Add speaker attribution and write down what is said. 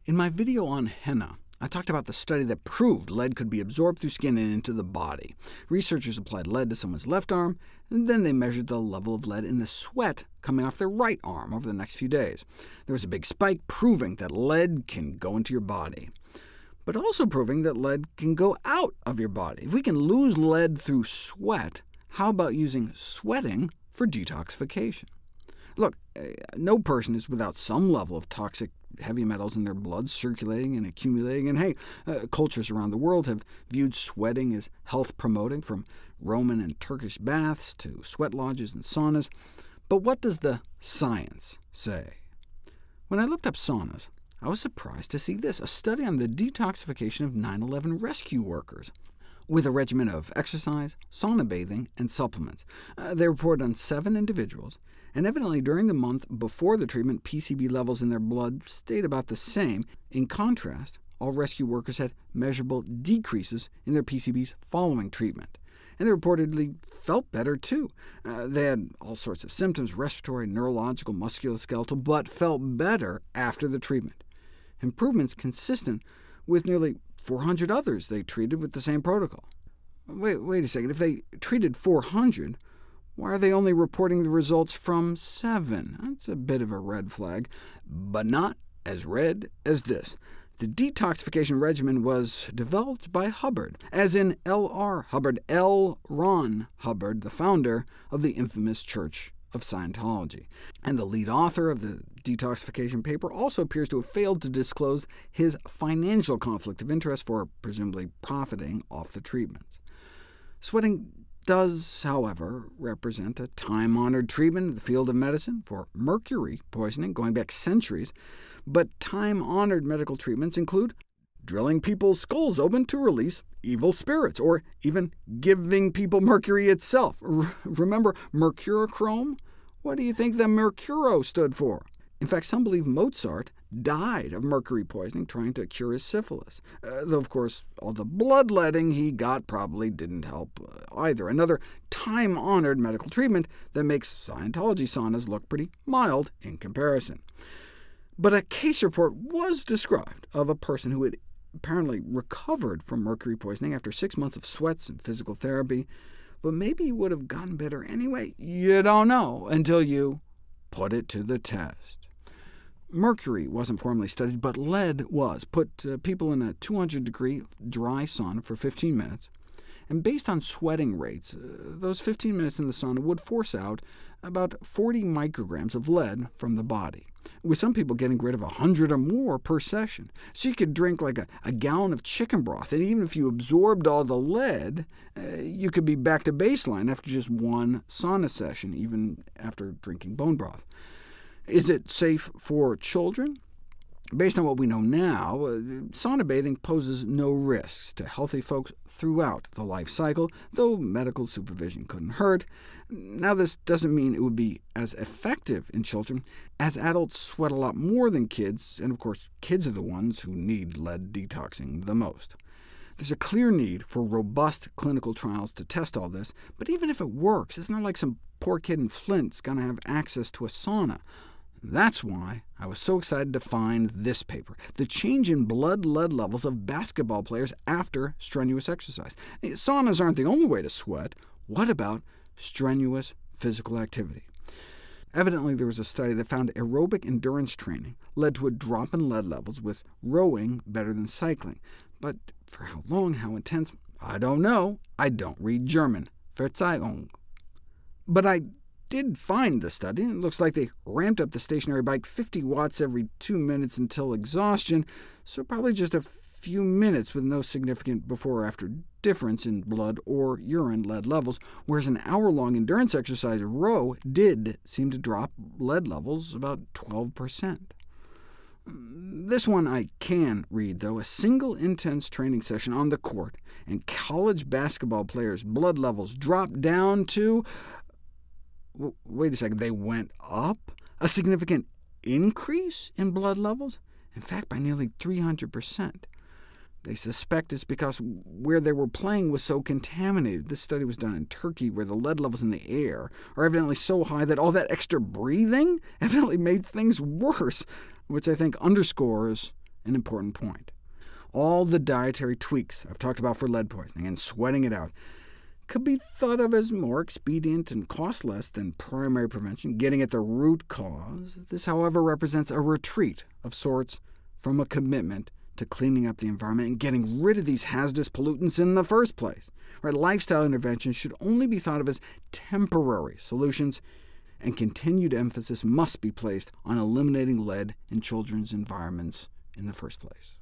Speaker 1: In my video on henna, I talked about the study that proved lead could be absorbed through skin and into the body. Researchers applied lead to someone's left arm, and then they measured the level of lead in the sweat coming off their right arm over the next few days. There was a big spike proving that lead can go into your body, but also proving that lead can go out of your body. If we can lose lead through sweat, how about using sweating for detoxification? Look, no person is without some level of toxic heavy metals in their blood circulating and accumulating, and hey, cultures around the world have viewed sweating as health-promoting, from Roman and Turkish baths to sweat lodges and saunas. But what does the science say? When I looked up saunas, I was surprised to see this, a study on the detoxification of 9/11 rescue workers, with a regimen of exercise, sauna bathing, and supplements. They reported on 7 individuals, and evidently during the month before the treatment, PCB levels in their blood stayed about the same. In contrast, all rescue workers had measurable decreases in their PCBs following treatment, and they reportedly felt better too. They had all sorts of symptoms, respiratory, neurological, musculoskeletal, but felt better after the treatment. Improvements consistent with nearly 400 others they treated with the same protocol. Wait a second, if they treated 400, why are they only reporting the results from 7? That's a bit of a red flag, but not as red as this. The detoxification regimen was developed by Hubbard, as in L.R. Hubbard, L. Ron Hubbard, the founder of the infamous Church of Scientology. And the lead author of the detoxification paper also appears to have failed to disclose his financial conflict of interest for presumably profiting off the treatments. Sweating does, however, represent a time-honored treatment in the field of medicine for mercury poisoning going back centuries, but time-honored medical treatments include drilling people's skulls open to release evil spirits, or even giving people mercury itself. Remember mercurochrome? What do you think the mercuro stood for? In fact, some believe Mozart died of mercury poisoning trying to cure his syphilis, though of course all the bloodletting he got probably didn't help either. Another time-honored medical treatment that makes Scientology saunas look pretty mild in comparison. But a case report was described of a person who had apparently recovered from mercury poisoning after 6 months of sweats and physical therapy, but maybe he would have gotten better anyway. You don't know until you put it to the test. Mercury wasn't formally studied, but lead was. Put people in a 200-degree dry sauna for 15 minutes, and based on sweating rates, those 15 minutes in the sauna would force out about 40 micrograms of lead from the body, with some people getting rid of 100 or more per session. So you could drink like a gallon of chicken broth, and even if you absorbed all the lead, you could be back to baseline after just one sauna session, even after drinking bone broth. Is it safe for children? Based on what we know now, sauna bathing poses no risks to healthy folks throughout the life cycle, though medical supervision couldn't hurt. Now, this doesn't mean it would be as effective in children, as adults sweat a lot more than kids, and of course kids are the ones who need lead detoxing the most. There's a clear need for robust clinical trials to test all this, but even if it works, it's not like some poor kid in Flint's going to have access to a sauna. That's why I was so excited to find this paper, The Change in Blood Lead Levels of Basketball Players After Strenuous Exercise. Saunas aren't the only way to sweat. What about strenuous physical activity? Evidently, there was a study that found aerobic endurance training led to a drop in lead levels, with rowing better than cycling. But for how long, how intense, I don't know. I don't read German. Verzeihung. But I did find the study, and it looks like they ramped up the stationary bike 50 watts every 2 minutes until exhaustion, so probably just a few minutes with no significant before or after difference in blood or urine lead levels, whereas an hour-long endurance exercise row did seem to drop lead levels about 12%. This one I can read, though. A single intense training session on the court, and college basketball players' blood levels dropped down to— wait a second, they went up? A significant increase in blood levels? In fact, by nearly 300%. They suspect it's because where they were playing was so contaminated. This study was done in Turkey, where the lead levels in the air are evidently so high that all that extra breathing evidently made things worse, which I think underscores an important point. All the dietary tweaks I've talked about for lead poisoning and sweating it out could be thought of as more expedient and cost less than primary prevention, getting at the root cause. This, however, represents a retreat of sorts from a commitment to cleaning up the environment and getting rid of these hazardous pollutants in the first place. Lifestyle interventions should only be thought of as temporary solutions, and continued emphasis must be placed on eliminating lead in children's environments in the first place.